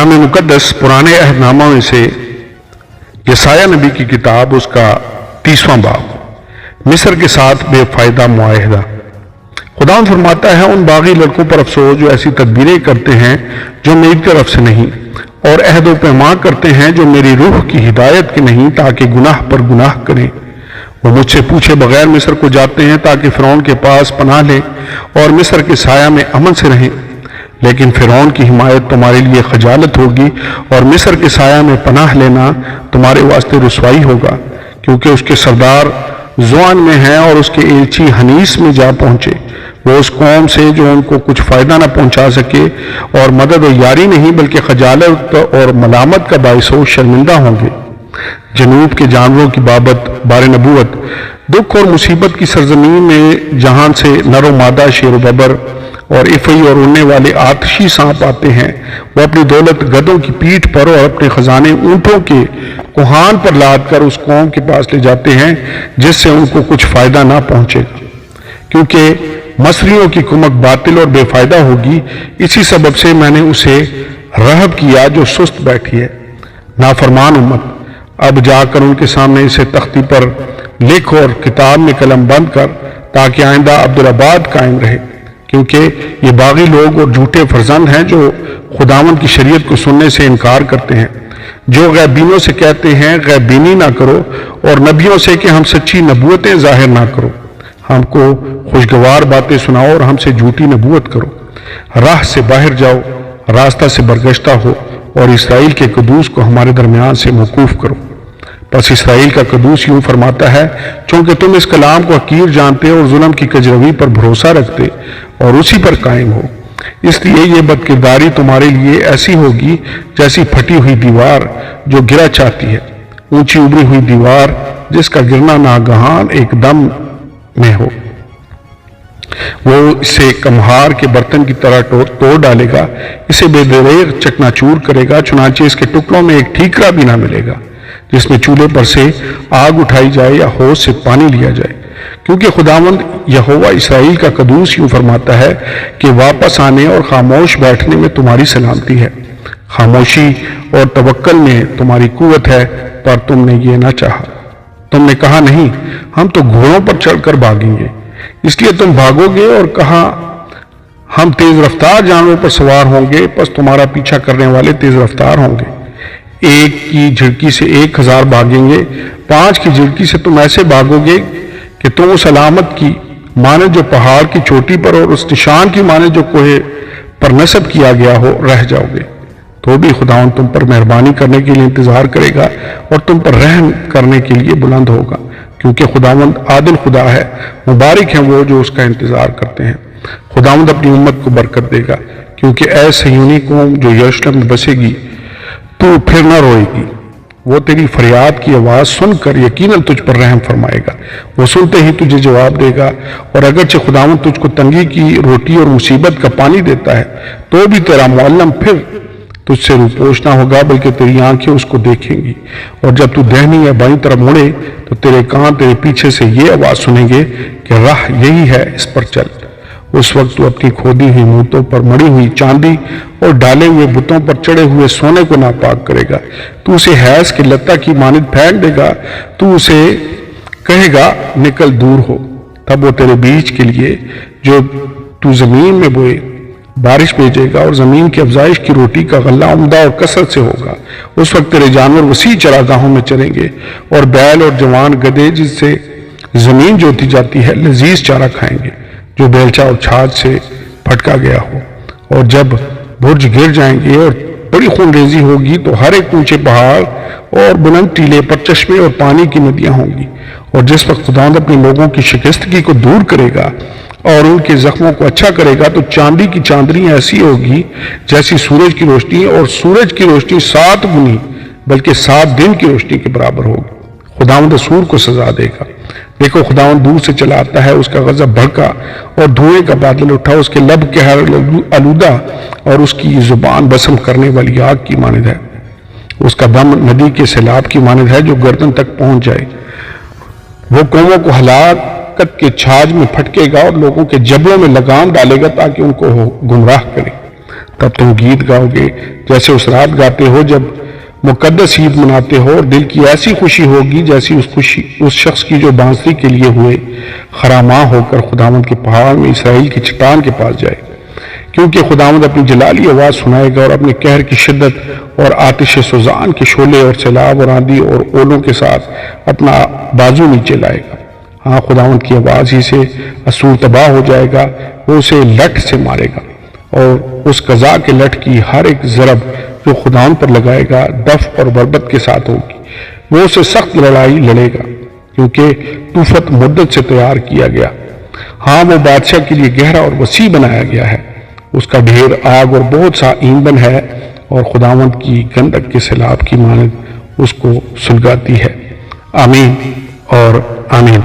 کلام مقدس پرانے عہد نامہ میں سے یسایہ نبی کی کتاب، اس کا 30واں باب، مصر کے ساتھ بے فائدہ معاہدہ۔ خدا فرماتا ہے، ان باغی لڑکوں پر افسوس جو ایسی تدبیریں کرتے ہیں جو میری طرف سے نہیں، اور عہد و پیمان کرتے ہیں جو میری روح کی ہدایت کے نہیں، تاکہ گناہ پر گناہ کریں۔ وہ مجھ سے پوچھے بغیر مصر کو جاتے ہیں تاکہ فرعون کے پاس پناہ لیں اور مصر کے سایہ میں امن سے رہیں۔ لیکن فرعون کی حمایت تمہارے لیے خجالت ہوگی، اور مصر کے سایہ میں پناہ لینا تمہارے واسطے رسوائی ہوگا، کیونکہ اس کے سردار زوان میں ہیں اور اس کے ایلچی حنیس میں جا پہنچے۔ وہ اس قوم سے جو ان کو کچھ فائدہ نہ پہنچا سکے اور مدد و یاری نہیں بلکہ خجالت اور ملامت کا باعث ہو، شرمندہ ہوں گے۔ جنوب کے جانوروں کی بابت بار نبوت، دکھ اور مصیبت کی سرزمین میں جہاں سے نر و مادہ، شیر و ببر اور افعی اور اڑنے والے آتشی سانپ آتے ہیں، وہ اپنی دولت گدھوں کی پیٹھ پر اور اپنے خزانے اونٹوں کے کوہان پر لاد کر اس قوم کے پاس لے جاتے ہیں جس سے ان کو کچھ فائدہ نہ پہنچے گا، کیونکہ مصریوں کی کمک باطل اور بے فائدہ ہوگی۔ اسی سبب سے میں نے اسے رہب کیا جو سست بیٹھی ہے۔ نافرمان امت، اب جا کر ان کے سامنے اسے تختی پر لکھ اور کتاب میں قلم بند کر، تاکہ آئندہ عبدالآباد قائم رہے، کیونکہ یہ باغی لوگ اور جھوٹے فرزند ہیں جو خداوند کی شریعت کو سننے سے انکار کرتے ہیں، جو غیبینوں سے کہتے ہیں غیب بینی نہ کرو، اور نبیوں سے کہ ہم سچی نبوتیں ظاہر نہ کرو، ہم کو خوشگوار باتیں سناؤ اور ہم سے جھوٹی نبوت کرو۔ راہ سے باہر جاؤ، راستہ سے برگشتہ ہو، اور اسرائیل کے قدوس کو ہمارے درمیان سے موقوف کرو۔ پس اسرائیل کا قدوس یوں فرماتا ہے، چونکہ تم اس کلام کو حقیر جانتے اور ظلم کی کجروی پر بھروسہ رکھتے اور اسی پر قائم ہو، اس لیے یہ بدکرداری تمہارے لیے ایسی ہوگی جیسی پھٹی ہوئی دیوار جو گرا چاہتی ہے، اونچی ابری ہوئی دیوار جس کا گرنا ناگہان ایک دم میں ہو۔ وہ اسے کمہار کے برتن کی طرح توڑ ڈالے گا، اسے بے دریغ چکنا چور کرے گا، چنانچہ اس کے ٹکڑوں میں ایک ٹھیکرا بھی نہ ملے گا جس میں چولہے پر سے آگ اٹھائی جائے یا حوض سے پانی لیا جائے۔ کیونکہ خداوند یہوہ اسرائیل کا قدوس یوں فرماتا ہے کہ واپس آنے اور خاموش بیٹھنے میں تمہاری سلامتی ہے، خاموشی اور توکل میں تمہاری قوت ہے، پر تم نے یہ نہ چاہا۔ تم نے کہا نہیں، ہم تو گھوڑوں پر چڑھ کر بھاگیں گے، اس لیے تم بھاگو گے، اور کہا ہم تیز رفتار جانوروں پر سوار ہوں گے، پس تمہارا پیچھا کرنے والے تیز رفتار ہوں گے۔ ایک کی جھڑکی سے 1000 بھاگیں گے، 5 کی جھڑکی سے تم ایسے بھاگو گے کہ تم اس علامت کی مانند جو پہاڑ کی چوٹی پر اور اس نشان کی مانند جو کوہ پر نصب کیا گیا ہو رہ جاؤ گے۔ تو بھی خداوند تم پر مہربانی کرنے کے لیے انتظار کرے گا اور تم پر رحم کرنے کے لیے بلند ہوگا، کیونکہ خداوند عادل خدا ہے، مبارک ہیں وہ جو اس کا انتظار کرتے ہیں۔ خداوند اپنی امت کو برکت دے گا، کیونکہ اے صہیونی قوم جو یروشلم میں بسے گی، تو پھر نہ روئے گی۔ وہ تیری فریاد کی آواز سن کر یقیناً تجھ پر رحم فرمائے گا، وہ سنتے ہی تجھے جواب دے گا، اور اگرچہ خداوند تجھ کو تنگی کی روٹی اور مصیبت کا پانی دیتا ہے، تو بھی تیرا معلم پھر تجھ سے روپوش نہ ہوگا، بلکہ تیری آنکھیں اس کو دیکھیں گی۔ اور جب تو دہنی یا بائیں طرف مڑے تو تیرے کان تیرے پیچھے سے یہ آواز سنیں گے کہ راہ یہی ہے، اس پر چل۔ اس وقت تو اپنی کھودی ہوئی مورتوں پر مڑی ہوئی چاندی اور ڈالے ہوئے بتوں پر چڑھے ہوئے سونے کو ناپاک کرے گا، تو اسے حیض کے لتا کی مانند پھینک دے گا، تو اسے کہے گا نکل دور ہو۔ تب وہ تیرے بیج کے لیے جو تو زمین میں بوئے بارش بھیجے گا، اور زمین کی افزائش کی روٹی کا غلہ عمدہ اور کثرت سے ہوگا۔ اس وقت تیرے جانور وسیع چراگاہوں میں چریں گے، اور بیل اور جوان گدھے جس سے زمین جوتی جاتی ہے لذیذ چارہ کھائیں گے، جو بیلچہ اور چھاج سے پھٹکا گیا ہو۔ اور جب برج گر جائیں گے اور بڑی خون ریزی ہوگی، تو ہر ایک اونچے پہاڑ اور بلند ٹیلے پر چشمے اور پانی کی ندیاں ہوں گی۔ اور جس وقت خداوند اپنے لوگوں کی شکستگی کو دور کرے گا اور ان کے زخموں کو اچھا کرے گا، تو چاندی کی چاندنی ایسی ہوگی جیسی سورج کی روشنی، اور سورج کی روشنی 7 گنی بلکہ 7 دن کی روشنی کے برابر ہوگی۔ خداوند اسور کو سزا دے گا۔ دیکھو، خداوند دور سے چلا آتا ہے، اس کا غضب بھڑکا اور دھوئے کا بادل اٹھا، اس کے لب قہر آلودہ اور اس کی زبان بسم کرنے والی آگ کی مانند ہے۔ اس کا دم ندی کے سیلاب کی مانند ہے جو گردن تک پہنچ جائے۔ وہ قوموں کو ہلاکت کے چھاج میں پھٹکے گا اور لوگوں کے جبڑوں میں لگام ڈالے گا تاکہ ان کو گمراہ کرے۔ تب تم گیت گاؤ گے جیسے اس رات گاتے ہو جب مقدس عید مناتے ہو، اور دل کی ایسی خوشی ہوگی جیسی اس شخص کی جو بانسری کے لیے ہوئے خراماں ہو کر خداوند کے پہاڑ میں اسرائیل کی چٹان کے پاس جائے، کیونکہ خداوند اپنی جلالی آواز سنائے گا اور اپنے قہر کی شدت اور آتش سوزان کے شعلے اور سیلاب اور آندھی اور اولوں کے ساتھ اپنا بازو نیچے لائے گا۔ ہاں، خداوند کی آواز ہی سے اسور تباہ ہو جائے گا، وہ اسے لٹ سے مارے گا، اور اس قضاء کے لٹ کی ہر ایک ضرب جو خداوند پر لگائے گا دف اور بربت کے ساتھ ہوگی۔ وہ اسے سخت لڑائی لڑے گا کیونکہ طوفت مدت سے تیار کیا گیا۔ ہاں، وہ بادشاہ کے لیے گہرا اور وسیع بنایا گیا ہے، اس کا ڈھیر آگ اور بہت سا ایندھن ہے، اور خداوند کی گندک کے سیلاب کی مانند اس کو سلگاتی ہے۔ آمین اور آمین۔